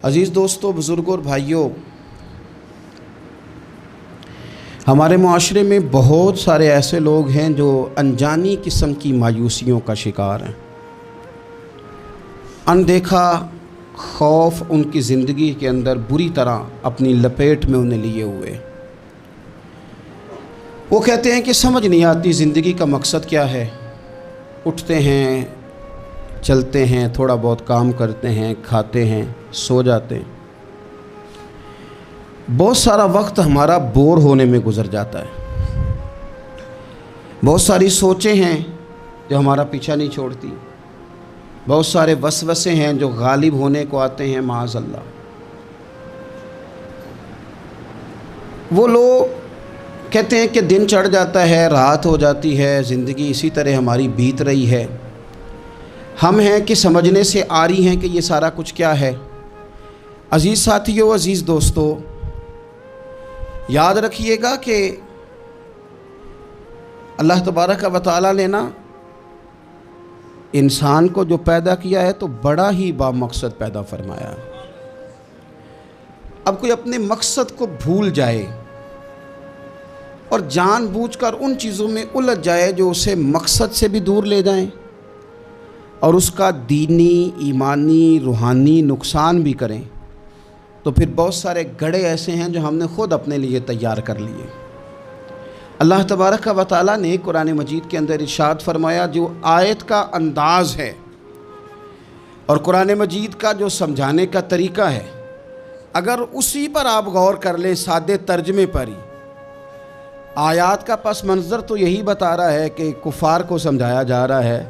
عزیز دوستوں، بزرگوں اور بھائیوں، ہمارے معاشرے میں بہت سارے ایسے لوگ ہیں جو انجانی قسم کی مایوسیوں کا شکار ہیں۔ اندیکھا خوف ان کی زندگی کے اندر بری طرح اپنی لپیٹ میں انہیں لیے ہوئے۔ وہ کہتے ہیں کہ سمجھ نہیں آتی زندگی کا مقصد کیا ہے۔ اٹھتے ہیں، چلتے ہیں، تھوڑا بہت کام کرتے ہیں، کھاتے ہیں، سو جاتے ہیں۔ بہت سارا وقت ہمارا بور ہونے میں گزر جاتا ہے۔ بہت ساری سوچیں ہیں جو ہمارا پیچھا نہیں چھوڑتی۔ بہت سارے وسوسے ہیں جو غالب ہونے کو آتے ہیں، معاذ اللہ۔ وہ لوگ کہتے ہیں کہ دن چڑھ جاتا ہے، رات ہو جاتی ہے، زندگی اسی طرح ہماری بیت رہی ہے۔ ہم ہیں کہ سمجھنے سے آ رہی ہیں کہ یہ سارا کچھ کیا ہے۔ عزیز ساتھیوں، عزیز دوستوں، یاد رکھیے گا کہ اللہ تبارک و تعالیٰ نے انسان کو جو پیدا کیا ہے تو بڑا ہی با مقصد پیدا فرمایا۔ اب کوئی اپنے مقصد کو بھول جائے اور جان بوجھ کر ان چیزوں میں الجھ جائے جو اسے مقصد سے بھی دور لے جائیں اور اس کا دینی، ایمانی، روحانی نقصان بھی کریں، تو پھر بہت سارے گڑھے ایسے ہیں جو ہم نے خود اپنے لیے تیار کر لیے۔ اللہ تبارک و تعالیٰ نے قرآن مجید کے اندر ارشاد فرمایا، جو آیت کا انداز ہے اور قرآن مجید کا جو سمجھانے کا طریقہ ہے، اگر اسی پر آپ غور کر لیں، سادے ترجمے پر ہی، آیات کا پس منظر تو یہی بتا رہا ہے کہ کفار کو سمجھایا جا رہا ہے،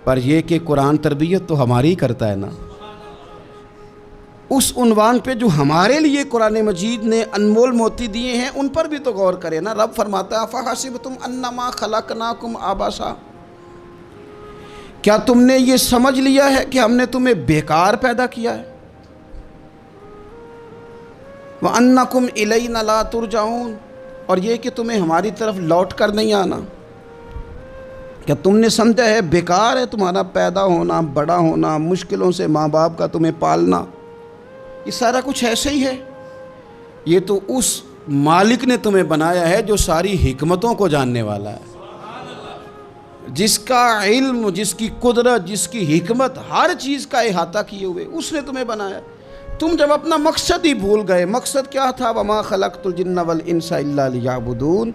پر یہ کہ قرآن تربیت تو ہماری ہی کرتا ہے نا۔ اس عنوان پہ جو ہمارے لیے قرآن مجید نے انمول موتی دیے ہیں، ان پر بھی تو غور کریں نا۔ رب فرماتا ہے، افحسبتم انما خلقناکم عبثا، کیا تم نے یہ سمجھ لیا ہے کہ ہم نے تمہیں بیکار پیدا کیا ہے؟ وانکم الینا لا ترجعون، اور یہ کہ تمہیں ہماری طرف لوٹ کر نہیں آنا۔ کیا تم نے سمجھا ہے بیکار ہے تمہارا پیدا ہونا، بڑا ہونا، مشکلوں سے ماں باپ کا تمہیں پالنا؟ یہ سارا کچھ ایسے ہی ہے۔ یہ تو اس مالک نے تمہیں بنایا ہے جو ساری حکمتوں کو جاننے والا ہے، جس کا علم، جس کی قدرت، جس کی حکمت ہر چیز کا احاطہ کیے ہوئے، اس نے تمہیں بنایا۔ تم جب اپنا مقصد ہی بھول گئے، مقصد کیا تھا؟ وما خلقت الجن والانس الا لیعبدون،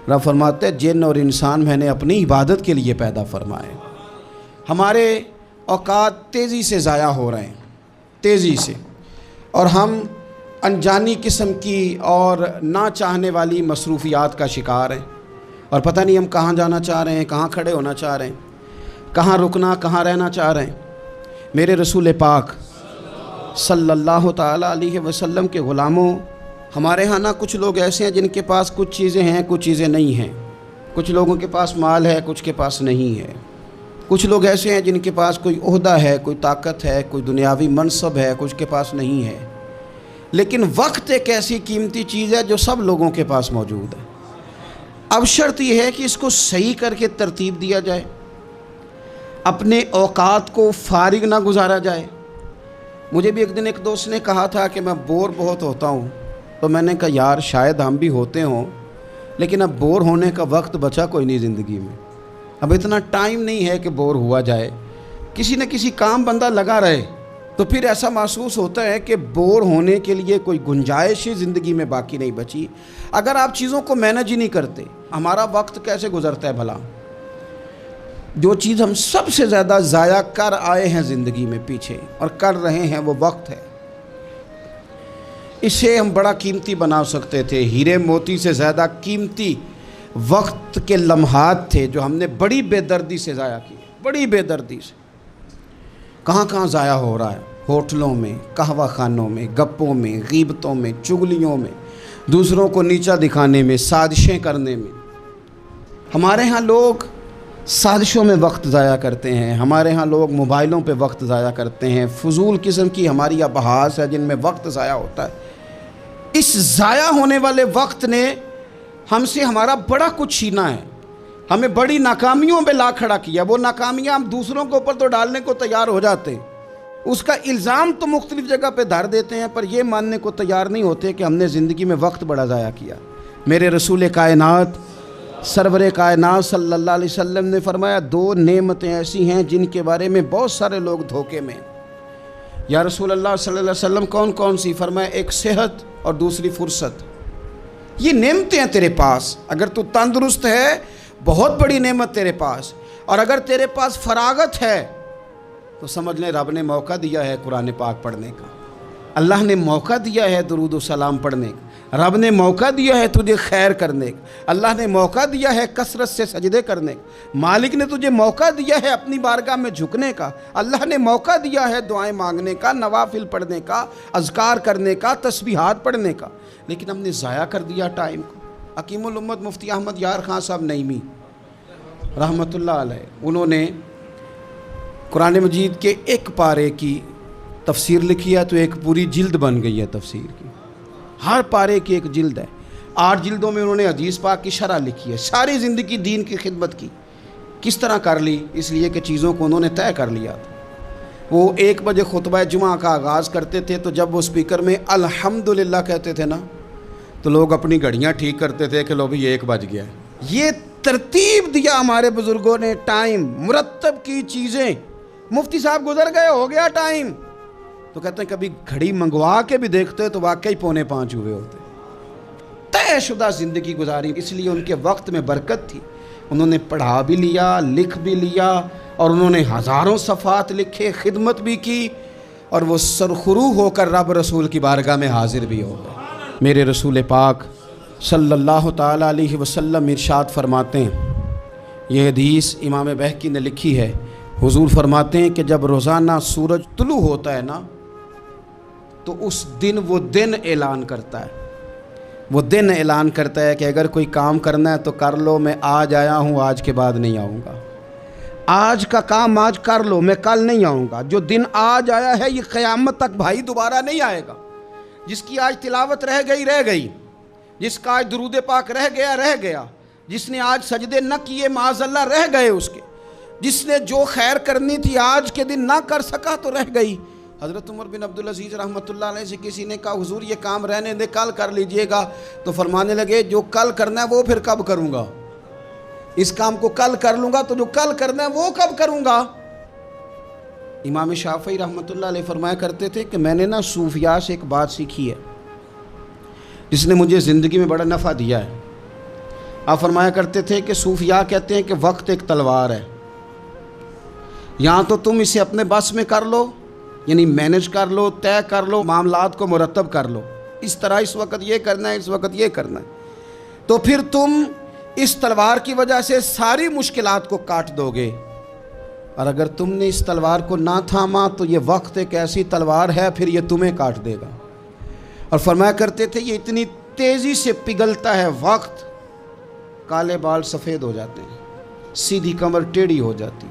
رب فرماتے ہیں جن اور انسان میں نے اپنی عبادت کے لیے پیدا فرمائے۔ ہمارے اوقات تیزی سے ضائع ہو رہے ہیں، تیزی سے، اور ہم انجانی قسم کی اور نہ چاہنے والی مصروفیات کا شکار ہیں، اور پتہ نہیں ہم کہاں جانا چاہ رہے ہیں، کہاں کھڑے ہونا چاہ رہے ہیں، کہاں رکنا، کہاں رہنا چاہ رہے ہیں۔ میرے رسول پاک صلی اللہ تعالیٰ علیہ وسلم کے غلاموں، ہمارے ہاں نا کچھ لوگ ایسے ہیں جن کے پاس کچھ چیزیں ہیں، کچھ چیزیں نہیں ہیں۔ کچھ لوگوں کے پاس مال ہے، کچھ کے پاس نہیں ہے۔ کچھ لوگ ایسے ہیں جن کے پاس کوئی عہدہ ہے، کوئی طاقت ہے، کوئی دنیاوی منصب ہے، کچھ کے پاس نہیں ہے۔ لیکن وقت ایک ایسی قیمتی چیز ہے جو سب لوگوں کے پاس موجود ہے۔ اب شرط یہ ہے کہ اس کو صحیح کر کے ترتیب دیا جائے، اپنے اوقات کو فارغ نہ گزارا جائے۔ مجھے بھی ایک دن ایک دوست نے کہا تھا کہ میں بور بہت ہوتا ہوں، تو میں نے کہا یار شاید ہم بھی ہوتے ہوں، لیکن اب بور ہونے کا وقت بچا کوئی نہیں زندگی میں۔ اب اتنا ٹائم نہیں ہے کہ بور ہوا جائے، کسی نہ کسی کام بندہ لگا رہے، تو پھر ایسا محسوس ہوتا ہے کہ بور ہونے کے لیے کوئی گنجائش ہی زندگی میں باقی نہیں بچی۔ اگر آپ چیزوں کو مینج ہی نہیں کرتے، ہمارا وقت کیسے گزرتا ہے بھلا؟ جو چیز ہم سب سے زیادہ ضائع کر آئے ہیں زندگی میں پیچھے اور کر رہے ہیں، وہ وقت ہے۔ اسے ہم بڑا قیمتی بنا سکتے تھے۔ ہیرے موتی سے زیادہ قیمتی وقت کے لمحات تھے جو ہم نے بڑی بے دردی سے ضائع کیے، بڑی بے دردی سے۔ کہاں کہاں ضائع ہو رہا ہے؟ ہوٹلوں میں، قہوہ خانوں میں، گپوں میں، غیبتوں میں، چغلیوں میں، دوسروں کو نیچا دکھانے میں، سازشیں کرنے میں۔ ہمارے ہاں لوگ سازشوں میں وقت ضائع کرتے ہیں، ہمارے ہاں لوگ موبائلوں پہ وقت ضائع کرتے ہیں، فضول قسم کی ہماری ابحاث ہے جن میں وقت ضائع ہوتا ہے۔ اس ضائع ہونے والے وقت نے ہم سے ہمارا بڑا کچھ چھینا ہے، ہمیں بڑی ناکامیوں پہ لا کھڑا کیا۔ وہ ناکامیاں ہم دوسروں کے اوپر تو ڈالنے کو تیار ہو جاتے ہیں، اس کا الزام تو مختلف جگہ پہ دھر دیتے ہیں، پر یہ ماننے کو تیار نہیں ہوتے کہ ہم نے زندگی میں وقت بڑا ضائع کیا۔ میرے رسول کائنات سرور کائنات صلی اللہ علیہ وسلم نے فرمایا 2 نعمتیں ایسی ہیں جن کے بارے میں بہت سارے لوگ دھوکے میں۔ یا رسول اللہ صلی اللہ علیہ وسلم کون کون سی؟ فرمایا ایک صحت اور دوسری فرصت۔ یہ نعمتیں ہیں تیرے پاس، اگر تو تندرست ہے بہت بڑی نعمت تیرے پاس، اور اگر تیرے پاس فراغت ہے تو سمجھ لیں رب نے موقع دیا ہے قرآن پاک پڑھنے کا، اللہ نے موقع دیا ہے درود و سلام پڑھنے کا، رب نے موقع دیا ہے تجھے خیر کرنے کا، اللہ نے موقع دیا ہے کثرت سے سجدے کرنے کا، مالک نے تجھے موقع دیا ہے اپنی بارگاہ میں جھکنے کا، اللہ نے موقع دیا ہے دعائیں مانگنے کا، نوافل پڑھنے کا، اذکار کرنے کا، تسبیحات پڑھنے کا، لیکن ہم نے ضائع کر دیا ٹائم کو۔ حکیم الامت مفتی احمد یار خان صاحب نعیمی رحمۃ اللہ علیہ، انہوں نے قرآن مجید کے ایک پارے کی تفسیر لکھی ہے تو ایک پوری جلد بن گئی ہے تفسیر کی، ہر پارے کی ایک جلد ہے، 8 جلدوں میں انہوں نے حدیث پاک کی شرح لکھی ہے، ساری زندگی دین کی خدمت کی۔ کس طرح کر لی؟ اس لیے کہ چیزوں کو انہوں نے طے کر لیا تھا۔ وہ 1 بجے خطبہ جمعہ کا آغاز کرتے تھے تو جب وہ اسپیکر میں الحمدللہ کہتے تھے نا تو لوگ اپنی گھڑیاں ٹھیک کرتے تھے کہ لو بھی 1 بج گیا ہے۔ یہ ترتیب دیا ہمارے بزرگوں نے، ٹائم مرتب کی چیزیں۔ مفتی صاحب گزر گئے، ہو گیا ٹائم، تو کہتے ہیں کبھی گھڑی منگوا کے بھی دیکھتے تو واقعی 4:45 ہوئے ہوتے۔ طے شدہ زندگی گزاری، اس لیے ان کے وقت میں برکت تھی، انہوں نے پڑھا بھی لیا، لکھ بھی لیا، اور انہوں نے ہزاروں صفحات لکھے، خدمت بھی کی، اور وہ سرخرو ہو کر رب رسول کی بارگاہ میں حاضر بھی ہو گئے۔ میرے رسول پاک صلی اللہ تعالیٰ علیہ وسلم ارشاد فرماتے ہیں، یہ حدیث امام بہقی نے لکھی ہے، حضور فرماتے ہیں کہ جب روزانہ سورج طلوع ہوتا ہے نا تو اس دن وہ دن اعلان کرتا ہے، وہ دن اعلان کرتا ہے کہ اگر کوئی کام کرنا ہے تو کر لو، میں آج آیا ہوں، آج کے بعد نہیں آؤں گا، آج کا کام آج کر لو، میں کل نہیں آؤں گا۔ جو دن آج آیا ہے یہ قیامت تک بھائی دوبارہ نہیں آئے گا۔ جس کی آج تلاوت رہ گئی، جس کا آج درود پاک رہ گیا، جس نے آج سجدے نہ کیے معاذ اللہ رہ گئے اس کے، جس نے جو خیر کرنی تھی آج کے دن نہ کر سکا تو رہ گئی۔ حضرت عمر بن عبدالعزیز رحمۃ اللہ علیہ سے کسی نے کہا حضور یہ کام رہنے دے، کل کر لیجئے گا، تو فرمانے لگے جو کل کرنا ہے وہ پھر کب کروں گا؟ اس کام کو کل کر لوں گا تو جو کل کرنا ہے وہ کب کروں گا؟ امام شافعی رحمۃ اللہ علیہ فرمایا کرتے تھے کہ میں نے نا صوفیاء سے ایک بات سیکھی ہے جس نے مجھے زندگی میں بڑا نفع دیا ہے۔ آپ فرمایا کرتے تھے کہ صوفیاء کہتے ہیں کہ وقت ایک تلوار ہے، یہاں تو تم اسے اپنے بس میں کر لو، یعنی مینج کر لو، طے کر لو، معاملات کو مرتب کر لو، اس طرح اس وقت یہ کرنا ہے، اس وقت یہ کرنا ہے، تو پھر تم اس تلوار کی وجہ سے ساری مشکلات کو کاٹ دو گے، اور اگر تم نے اس تلوار کو نہ تھاما تو یہ وقت ایک ایسی تلوار ہے پھر یہ تمہیں کاٹ دے گا۔ اور فرمایا کرتے تھے یہ اتنی تیزی سے پگھلتا ہے وقت، کالے بال سفید ہو جاتے ہیں، سیدھی کمر ٹیڑھی ہو جاتی،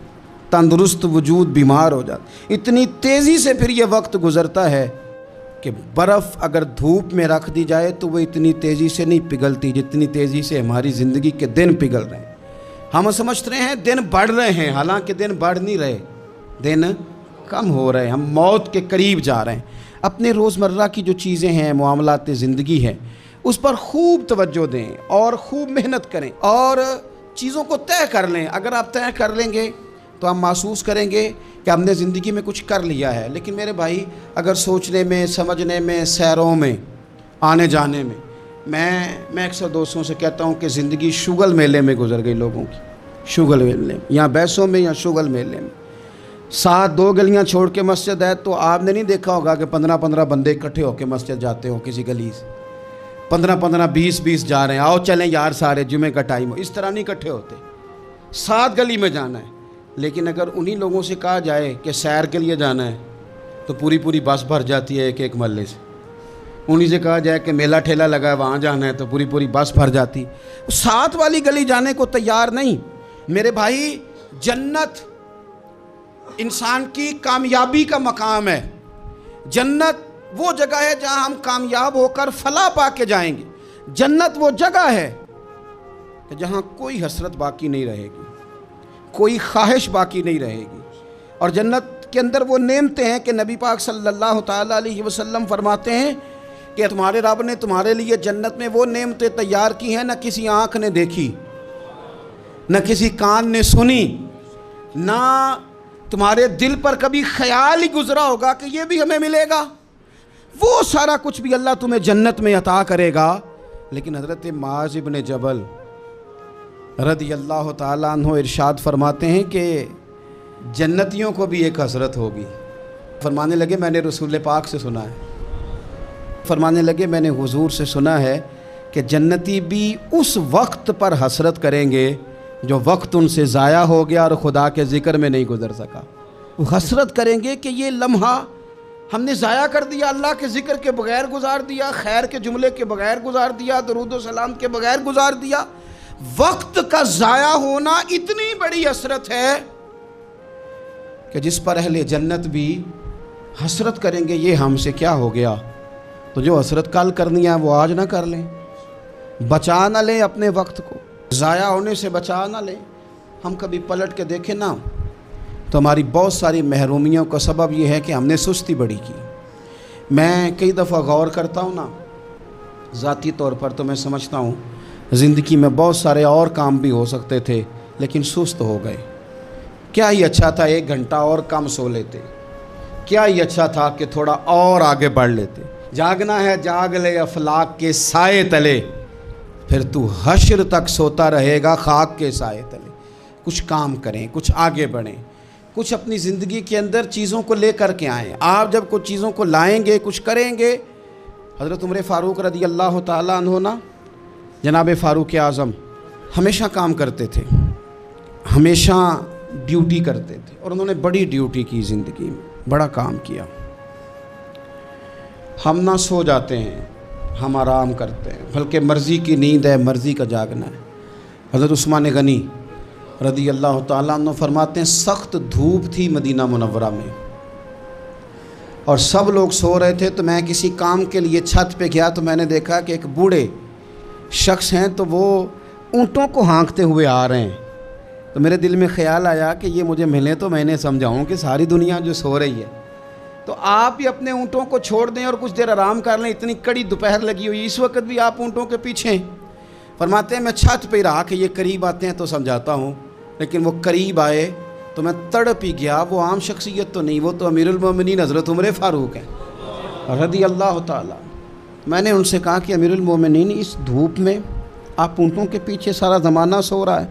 تندرست وجود بیمار ہو جاتا، اتنی تیزی سے پھر یہ وقت گزرتا ہے کہ برف اگر دھوپ میں رکھ دی جائے تو وہ اتنی تیزی سے نہیں پگھلتی جتنی تیزی سے ہماری زندگی کے دن پگھل رہے ہیں۔ ہم سمجھ رہے ہیں دن بڑھ رہے ہیں، حالانکہ دن بڑھ نہیں رہے، دن کم ہو رہے ہیں، ہم موت کے قریب جا رہے ہیں۔ اپنے روزمرہ کی جو چیزیں ہیں، معاملات زندگی ہے، اس پر خوب توجہ دیں اور خوب محنت کریں اور چیزوں کو طے کر لیں۔ اگر آپ طے کر لیں گے تو ہم محسوس کریں گے کہ ہم نے زندگی میں کچھ کر لیا ہے۔ لیکن میرے بھائی اگر سوچنے میں، سمجھنے میں، سیروں میں، آنے جانے میں، میں اکثر دوستوں سے کہتا ہوں کہ زندگی شگل میلے میں گزر گئی لوگوں کی، شگل میلے میں، یا بیسوں میں یا شگل میلے میں۔ 2 گلیاں چھوڑ کے مسجد ہے تو آپ نے نہیں دیکھا ہوگا کہ 15 بندے اکٹھے ہو کے مسجد جاتے ہو کسی گلی سے، 15 20 جا رہے ہیں، آؤ چلیں یار سارے جمعے کا ٹائم ہو، اس طرح نہیں اکٹھے ہوتے، 7 گلی میں جانا ہے۔ لیکن اگر انہی لوگوں سے کہا جائے کہ سیر کے لیے جانا ہے تو پوری بس بھر جاتی ہے ایک محلے سے، انہی سے کہا جائے کہ میلہ ٹھیلا لگا ہے وہاں جانا ہے تو پوری بس بھر جاتی، 7 والی گلی جانے کو تیار نہیں۔ میرے بھائی جنت انسان کی کامیابی کا مقام ہے، جنت وہ جگہ ہے جہاں ہم کامیاب ہو کر فلاح پا کے جائیں گے، جنت وہ جگہ ہے کہ جہاں کوئی حسرت باقی نہیں رہے گی، کوئی خواہش باقی نہیں رہے گی، اور جنت کے اندر وہ نعمتیں ہیں کہ نبی پاک صلی اللہ تعالیٰ علیہ وسلم فرماتے ہیں کہ تمہارے رب نے تمہارے لیے جنت میں وہ نعمتیں تیار کی ہیں نہ کسی آنکھ نے دیکھی، نہ کسی کان نے سنی، نہ تمہارے دل پر کبھی خیال ہی گزرا ہوگا کہ یہ بھی ہمیں ملے گا۔ وہ سارا کچھ بھی اللہ تمہیں جنت میں عطا کرے گا۔ لیکن حضرت معاذ بن جبل رضی اللہ تعالیٰ عنہ ارشاد فرماتے ہیں کہ جنتیوں کو بھی ایک حسرت ہوگی۔ فرمانے لگے میں نے رسول پاک سے سنا ہے، فرمانے لگے میں نے حضور سے سنا ہے کہ جنتی بھی اس وقت پر حسرت کریں گے جو وقت ان سے ضائع ہو گیا اور خدا کے ذکر میں نہیں گزر سکا۔ وہ حسرت کریں گے کہ یہ لمحہ ہم نے ضائع کر دیا، اللہ کے ذکر کے بغیر گزار دیا، خیر کے جملے کے بغیر گزار دیا، درود و سلام کے بغیر گزار دیا۔ وقت کا ضائع ہونا اتنی بڑی حسرت ہے کہ جس پر اہل جنت بھی حسرت کریں گے یہ ہم سے کیا ہو گیا۔ تو جو حسرت کل کرنی ہے وہ آج نہ کر لیں، بچا نہ لیں اپنے وقت کو، ضائع ہونے سے بچا نہ لیں۔ ہم کبھی پلٹ کے دیکھیں نا تو ہماری بہت ساری محرومیوں کا سبب یہ ہے کہ ہم نے سستی بڑی کی۔ میں کئی دفعہ غور کرتا ہوں نا ذاتی طور پر، تو میں سمجھتا ہوں زندگی میں بہت سارے اور کام بھی ہو سکتے تھے لیکن سست ہو گئے۔ کیا ہی اچھا تھا 1 گھنٹہ اور کم سو لیتے، کیا ہی اچھا تھا کہ تھوڑا اور آگے بڑھ لیتے۔ جاگنا ہے جاگ لے افلاک کے سائے تلے، پھر تو حشر تک سوتا رہے گا خاک کے سائے تلے۔ کچھ کام کریں، کچھ آگے بڑھیں، کچھ اپنی زندگی کے اندر چیزوں کو لے کر کے آئیں۔ آپ جب کچھ چیزوں کو لائیں گے، کچھ کریں گے۔ حضرت عمر فاروق رضی اللہ تعالیٰ عنہ نا، جناب فاروق اعظم ہمیشہ کام کرتے تھے، ہمیشہ ڈیوٹی کرتے تھے، اور انہوں نے بڑی ڈیوٹی کی زندگی میں، بڑا کام کیا۔ ہم نہ سو جاتے ہیں، ہم آرام کرتے ہیں، بلکہ مرضی کی نیند ہے، مرضی کا جاگنا ہے۔ حضرت عثمان غنی رضی اللہ تعالیٰ عنہ فرماتے ہیں سخت دھوپ تھی مدینہ منورہ میں اور سب لوگ سو رہے تھے، تو میں کسی کام کے لیے چھت پہ گیا تو میں نے دیکھا کہ ایک بوڑھے شخص ہیں تو وہ اونٹوں کو ہانکتے ہوئے آ رہے ہیں۔ تو میرے دل میں خیال آیا کہ یہ مجھے ملے تو میں انہیں سمجھاؤں کہ ساری دنیا جو سو رہی ہے تو آپ بھی اپنے اونٹوں کو چھوڑ دیں اور کچھ دیر آرام کر لیں۔ اتنی کڑی دوپہر لگی ہوئی، اس وقت بھی آپ اونٹوں کے پیچھے ہیں۔ فرماتے ہیں میں چھت پہ ہی رہا کہ یہ قریب آتے ہیں تو سمجھاتا ہوں، لیکن وہ قریب آئے تو میں تڑپ ہی گیا۔ وہ عام شخصیت تو نہیں، وہ تو امیر المومنین حضرت عمر فاروق ہیں رضی اللہ تعالیٰ۔ میں نے ان سے کہا کہ امیر المومنین اس دھوپ میں آپ اونٹوں کے پیچھے سارا زمانہ سو رہا ہے،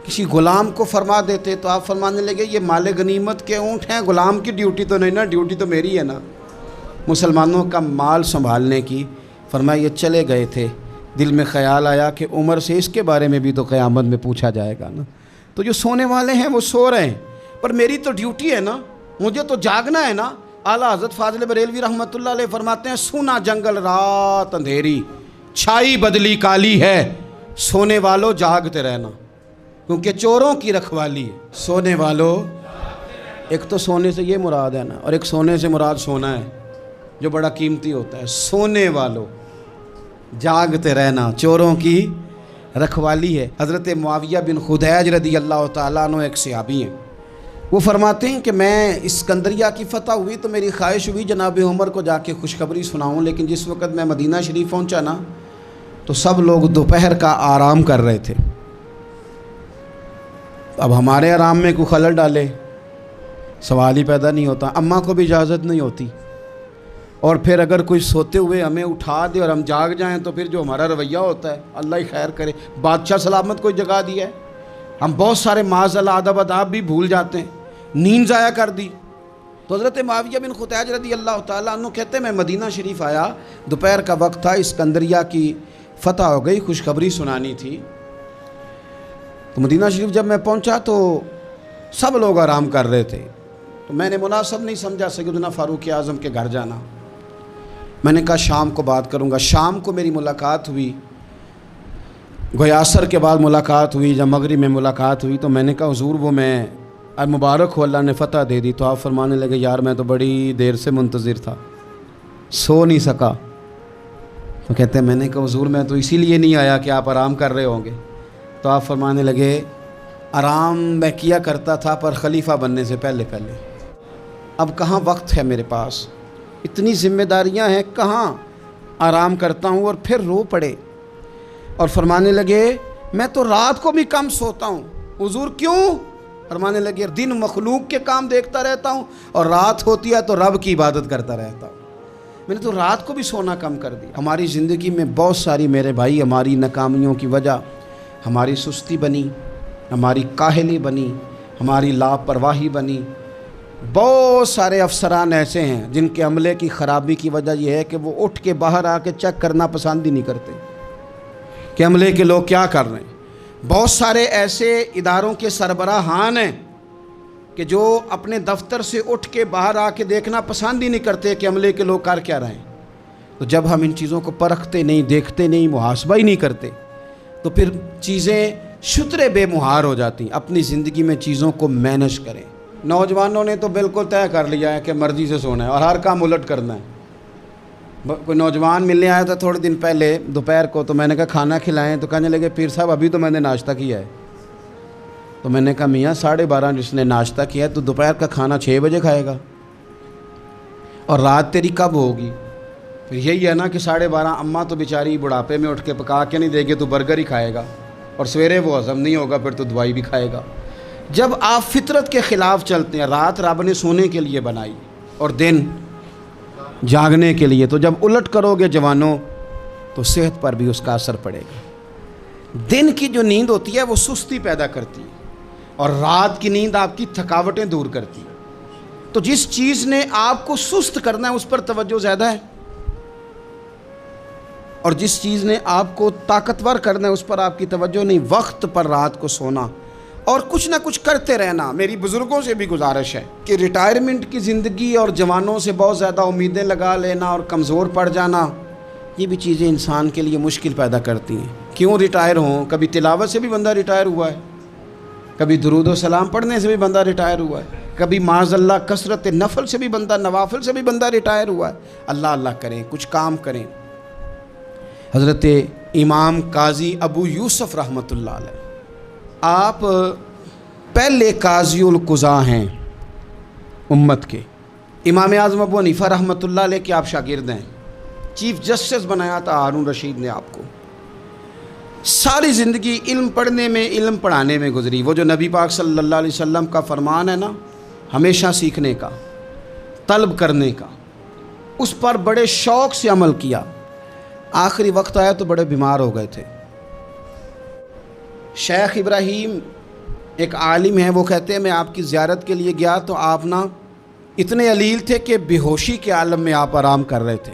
کسی غلام کو فرما دیتے۔ تو آپ فرمانے لگے یہ مال غنیمت کے اونٹ ہیں، غلام کی ڈیوٹی تو نہیں نا، ڈیوٹی تو میری ہے نا مسلمانوں کا مال سنبھالنے کی۔ فرمایا یہ چلے گئے تھے، دل میں خیال آیا کہ عمر سے اس کے بارے میں بھی تو قیامت میں پوچھا جائے گا نا۔ تو جو سونے والے ہیں وہ سو رہے ہیں، پر میری تو ڈیوٹی ہے نا، مجھے تو جاگنا ہے نا۔ اعلیٰ حضرت فاضل بریلوی رحمۃ اللہ علیہ فرماتے ہیں سونا جنگل رات اندھیری، چھائی بدلی کالی ہے، سونے والو جاگتے رہنا، کیونکہ چوروں کی رکھوالی ہے۔ سونے والو، ایک تو سونے سے یہ مراد ہے نا، اور ایک سونے سے مراد سونا ہے جو بڑا قیمتی ہوتا ہے۔ سونے والو جاگتے رہنا، چوروں کی رکھوالی ہے۔ حضرت معاویہ بن خدیج رضی اللہ تعالیٰ عنہ ایک صحابی ہیں، وہ فرماتے ہیں کہ میں اسکندریہ کی فتح ہوئی تو میری خواہش ہوئی جناب عمر کو جا کے خوشخبری سناؤں، لیکن جس وقت میں مدینہ شریف پہنچا نا تو سب لوگ دوپہر کا آرام کر رہے تھے۔ اب ہمارے آرام میں کوئی خلل ڈالے سوال ہی پیدا نہیں ہوتا۔ اماں کو بھی اجازت نہیں ہوتی، اور پھر اگر کوئی سوتے ہوئے ہمیں اٹھا دے اور ہم جاگ جائیں تو پھر جو ہمارا رویہ ہوتا ہے اللہ ہی خیر کرے، بادشاہ سلامت کوئی جگا دیا ہے، ہم بہت سارے معاذ اللہ ادب اداب بھی بھول جاتے ہیں، نیند ضائع کر دی۔ تو حضرت معاویہ بن خدیج رضی اللہ تعالیٰ عنہ کہتے ہیں میں مدینہ شریف آیا، دوپہر کا وقت تھا، اسکندریہ کی فتح ہو گئی، خوشخبری سنانی تھی۔ تو مدینہ شریف جب میں پہنچا تو سب لوگ آرام کر رہے تھے، تو میں نے مناسب نہیں سمجھا سیدنا فاروق اعظم کے گھر جانا۔ میں نے کہا شام کو بات کروں گا۔ شام کو میری ملاقات ہوئی، گویا عصر کے بعد ملاقات ہوئی، جب مغرب میں ملاقات ہوئی تو میں نے کہا حضور وہ میں مبارک ہو اللہ نے فتح دے دی۔ تو آپ فرمانے لگے یار میں تو بڑی دیر سے منتظر تھا، سو نہیں سکا۔ تو کہتے ہیں میں نے کہا حضور میں تو اسی لیے نہیں آیا کہ آپ آرام کر رہے ہوں گے۔ تو آپ فرمانے لگے آرام میں کیا کرتا تھا پر خلیفہ بننے سے پہلے پہلے۔ اب کہاں وقت ہے میرے پاس، اتنی ذمہ داریاں ہیں، کہاں آرام کرتا ہوں۔ اور پھر رو پڑے اور فرمانے لگے میں تو رات کو بھی کم سوتا ہوں۔ حضور کیوں؟ فرمانے لگے دن مخلوق کے کام دیکھتا رہتا ہوں اور رات ہوتی ہے تو رب کی عبادت کرتا رہتا ہوں۔ میں نے تو رات کو بھی سونا کم کر دیا۔ ہماری زندگی میں بہت ساری میرے بھائی ہماری ناکامیوں کی وجہ ہماری سستی بنی، ہماری کاہلی بنی، ہماری لاپرواہی بنی۔ بہت سارے افسران ایسے ہیں جن کے عملے کی خرابی کی وجہ یہ ہے کہ وہ اٹھ کے باہر آ کے چیک کرنا پسند ہی نہیں کرتے کہ عملے کے لوگ کیا کر رہے ہیں۔ بہت سارے ایسے اداروں کے سربراہان ہیں کہ جو اپنے دفتر سے اٹھ کے باہر آ کے دیکھنا پسند ہی نہیں کرتے کہ عملے کے لوگ کر کیا رہے ہیں۔ تو جب ہم ان چیزوں کو پرکھتے نہیں، دیکھتے نہیں، محاسبہ ہی نہیں کرتے تو پھر چیزیں شترے بے مہار ہو جاتی ہیں۔ اپنی زندگی میں چیزوں کو مینج کریں۔ نوجوانوں نے تو بالکل طے کر لیا ہے کہ مرضی سے سونا ہے اور ہر کام الٹ کرنا ہے۔ کوئی نوجوان ملنے آیا تھا تھوڑے دن پہلے دوپہر کو، تو میں نے کہا کھانا کھلائیں، تو کہنے لگے پیر صاحب ابھی تو میں نے ناشتہ کیا ہے۔ تو میں نے کہا میاں 12:30 جس نے ناشتہ کیا ہے تو دوپہر کا کھانا 6 بجے کھائے گا، اور رات تیری کب ہوگی؟ پھر یہی ہے نا کہ 12:30 اماں تو بیچاری بڑھاپے میں اٹھ کے پکا کے نہیں دے گی، تو برگر ہی کھائے گا، اور سویرے وہ ہضم نہیں ہوگا، پھر تو دوائی بھی کھائے گا۔ جب آپ فطرت کے خلاف چلتے ہیں، رات رب نے سونے کے لیے بنائی اور دن جاگنے کے لیے، تو جب الٹ کرو گے جوانوں تو صحت پر بھی اس کا اثر پڑے گا۔ دن کی جو نیند ہوتی ہے وہ سستی پیدا کرتی ہے، اور رات کی نیند آپ کی تھکاوٹیں دور کرتی ہے۔ تو جس چیز نے آپ کو سست کرنا ہے اس پر توجہ زیادہ ہے، اور جس چیز نے آپ کو طاقتور کرنا ہے اس پر آپ کی توجہ نہیں۔ وقت پر رات کو سونا اور کچھ نہ کچھ کرتے رہنا۔ میری بزرگوں سے بھی گزارش ہے کہ ریٹائرمنٹ کی زندگی اور جوانوں سے بہت زیادہ امیدیں لگا لینا اور کمزور پڑ جانا، یہ بھی چیزیں انسان کے لیے مشکل پیدا کرتی ہیں۔ کیوں ریٹائر ہوں؟ کبھی تلاوت سے بھی بندہ ریٹائر ہوا ہے، کبھی درود و سلام پڑھنے سے بھی بندہ ریٹائر ہوا ہے، کبھی معاذ اللہ کثرت نفل سے بھی بندہ، نوافل سے بھی بندہ ریٹائر ہوا ہے۔ اللہ اللہ کریں، کچھ کام کریں۔ حضرت امام قاضی ابو یوسف رحمۃ اللہ علیہ، آپ پہلے قاضی القضاء ہیں امت کے۔ امام اعظم ابو حنیفہ رحمۃ اللہ علیہ کے آپ شاگرد ہیں۔ چیف جسٹس بنایا تھا ہارون رشید نے آپ کو۔ ساری زندگی علم پڑھنے میں، علم پڑھانے میں گزری۔ وہ جو نبی پاک صلی اللہ علیہ وسلم کا فرمان ہے نا، ہمیشہ سیکھنے کا، طلب کرنے کا، اس پر بڑے شوق سے عمل کیا۔ آخری وقت آیا تو بڑے بیمار ہو گئے تھے۔ شیخ ابراہیم ایک عالم ہیں، وہ کہتے ہیں میں آپ کی زیارت کے لیے گیا تو آپ نا اتنے علیل تھے کہ بے ہوشی کے عالم میں آپ آرام کر رہے تھے۔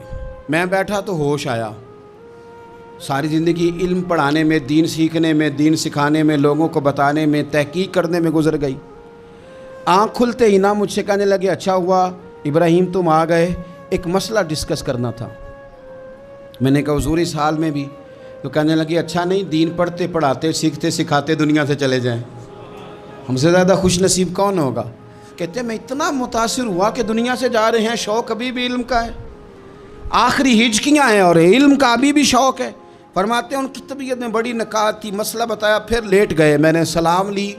میں بیٹھا تو ہوش آیا۔ ساری زندگی علم پڑھانے میں، دین سیکھنے میں، دین سکھانے میں، لوگوں کو بتانے میں، تحقیق کرنے میں گزر گئی۔ آنکھ کھلتے ہی نا مجھ سے کہنے لگے اچھا ہوا ابراہیم تم آ گئے، ایک مسئلہ ڈسکس کرنا تھا۔ میں نے کہا حضور اس حال میں بھی؟ تو کہنے لگے اچھا نہیں دین پڑھتے پڑھاتے سیکھتے سکھاتے دنیا سے چلے جائیں، ہم سے زیادہ خوش نصیب کون ہوگا؟ کہتے ہیں میں اتنا متاثر ہوا کہ دنیا سے جا رہے ہیں، شوق ابھی بھی علم کا ہے، آخری ہجکیاں ہیں اور علم کا ابھی بھی شوق ہے۔ فرماتے ہیں ان کی طبیعت میں بڑی نکات تھی، مسئلہ بتایا، پھر لیٹ گئے۔ میں نے سلام لی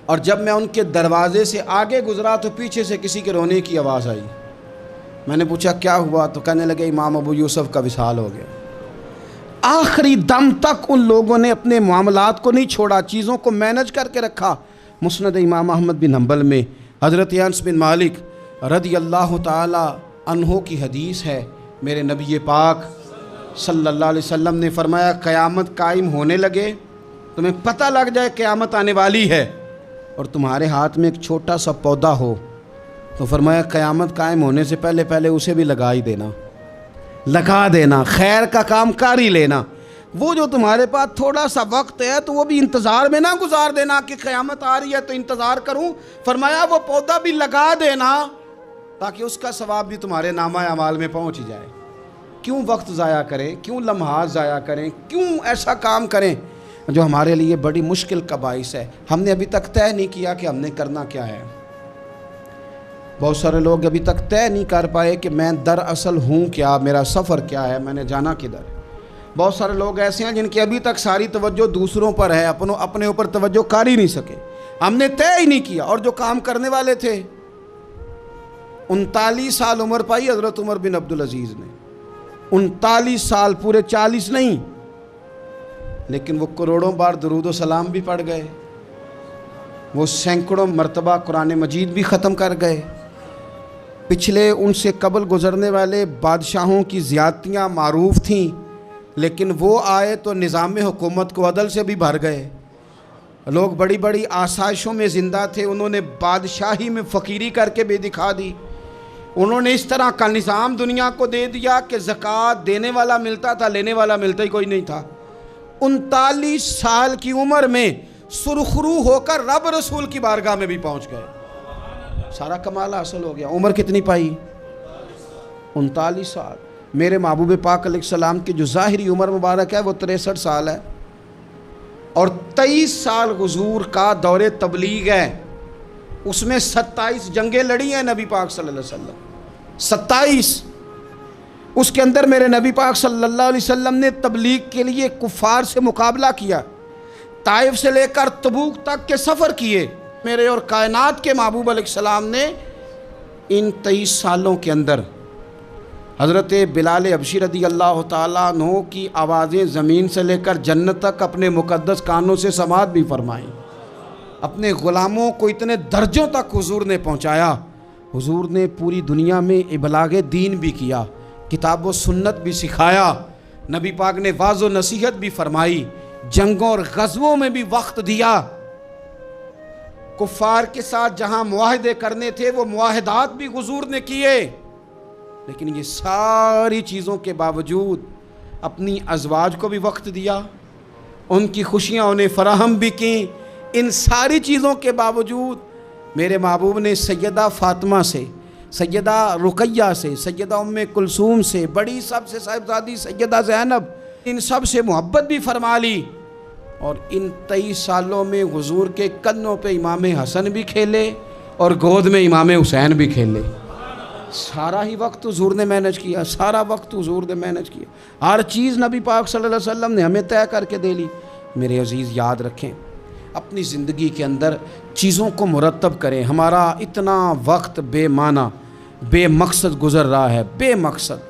اور جب میں ان کے دروازے سے آگے گزرا تو پیچھے سے کسی کے رونے کی آواز آئی۔ میں نے پوچھا کیا ہوا؟ تو کہنے لگے امام ابو یوسف کا وصال ہو گیا۔ آخری دم تک ان لوگوں نے اپنے معاملات کو نہیں چھوڑا، چیزوں کو مینج کر کے رکھا۔ مسند امام احمد بن حنبل میں حضرت انس بن مالک رضی اللہ تعالی عنہ کی حدیث ہے، میرے نبی پاک صلی اللہ علیہ وسلم نے فرمایا قیامت قائم ہونے لگے، تمہیں پتہ لگ جائے قیامت آنے والی ہے اور تمہارے ہاتھ میں ایک چھوٹا سا پودا ہو، تو فرمایا قیامت قائم ہونے سے پہلے پہلے اسے بھی لگا ہی دینا، لگا دینا، خیر کا کام کر ہی لینا۔ وہ جو تمہارے پاس تھوڑا سا وقت ہے تو وہ بھی انتظار میں نہ گزار دینا کہ قیامت آ رہی ہے تو انتظار کروں، فرمایا وہ پودا بھی لگا دینا تاکہ اس کا ثواب بھی تمہارے نامہ اعمال میں پہنچ ہی جائے۔ کیوں وقت ضائع کریں، کیوں لمحات ضائع کریں، کیوں ایسا کام کریں جو ہمارے لیے بڑی مشکل کا باعث ہے؟ ہم نے ابھی تک طے نہیں کیا کہ ہم نے کرنا کیا ہے۔ بہت سارے لوگ ابھی تک طے نہیں کر پائے کہ میں دراصل ہوں کیا، میرا سفر کیا ہے، میں نے جانا کدھر ہے۔ بہت سارے لوگ ایسے ہیں جن کی ابھی تک ساری توجہ دوسروں پر ہے، اپنے اوپر توجہ کر ہی نہیں سکے۔ ہم نے طے ہی نہیں کیا، اور جو کام کرنے والے تھے 39 سال عمر پائی حضرت عمر بن عبدالعزیز نے، 39 سال، پورے 40 نہیں، لیکن وہ کروڑوں بار درود و سلام بھی پڑھ گئے، وہ سینکڑوں مرتبہ قرآن مجید بھی ختم کر گئے۔ پچھلے ان سے قبل گزرنے والے بادشاہوں کی زیادتیاں معروف تھیں، لیکن وہ آئے تو نظام حکومت کو عدل سے بھی بھر گئے۔ لوگ بڑی بڑی آسائشوں میں زندہ تھے، انہوں نے بادشاہی میں فقیری کر کے بھی دکھا دی۔ انہوں نے اس طرح کا نظام دنیا کو دے دیا کہ زکوٰۃ دینے والا ملتا تھا، لینے والا ملتا ہی کوئی نہیں تھا۔ 39 سال کی عمر میں سرخرو ہو کر رب رسول کی بارگاہ میں بھی پہنچ گئے، سارا کمال حاصل ہو گیا۔ عمر کتنی پائی؟ 39 سال۔ میرے محبوب پاک علیہ السلام کی جو ظاہری عمر مبارک ہے وہ 63 سال ہے، اور 23 سال حضور کا دور تبلیغ ہے، اس میں 27 جنگیں لڑی ہیں نبی پاک صلی اللہ علیہ وسلم، 27۔ اس کے اندر میرے نبی پاک صلی اللہ علیہ وسلم نے تبلیغ کے لیے کفار سے مقابلہ کیا، طائف سے لے کر تبوک تک کے سفر کیے۔ میرے اور کائنات کے محبوب علیہ السلام نے ان 23 سالوں کے اندر حضرت بلال حبشی رضی اللہ تعالیٰ عنہ کی آوازیں زمین سے لے کر جنت تک اپنے مقدس کانوں سے سماعت بھی فرمائیں، اپنے غلاموں کو اتنے درجوں تک حضور نے پہنچایا۔ حضور نے پوری دنیا میں ابلاغ دین بھی کیا، کتاب و سنت بھی سکھایا، نبی پاک نے واعظ و نصیحت بھی فرمائی، جنگوں اور غزووں میں بھی وقت دیا، کفار کے ساتھ جہاں معاہدے کرنے تھے وہ معاہدات بھی حضور نے کیے۔ لیکن یہ ساری چیزوں کے باوجود اپنی ازواج کو بھی وقت دیا، ان کی خوشیاں انہیں فراہم بھی کیں۔ ان ساری چیزوں کے باوجود میرے محبوب نے سیدہ فاطمہ سے، سیدہ رقیہ سے، سیدہ ام کلثوم سے، بڑی سب سے صاحبزادی سیدہ زینب، ان سب سے محبت بھی فرما لی۔ اور ان 23 سالوں میں حضور کے کنوں پہ امام حسن بھی کھیلے اور گود میں امام حسین بھی کھیلے۔ سارا ہی وقت حضور نے مینج کیا، سارا وقت حضور نے مینج کیا، ہر چیز نبی پاک صلی اللہ علیہ وسلم نے ہمیں طے کر کے دے لی۔ میرے عزیز یاد رکھیں، اپنی زندگی کے اندر چیزوں کو مرتب کریں۔ ہمارا اتنا وقت بے معنی بے مقصد گزر رہا ہے، بے مقصد۔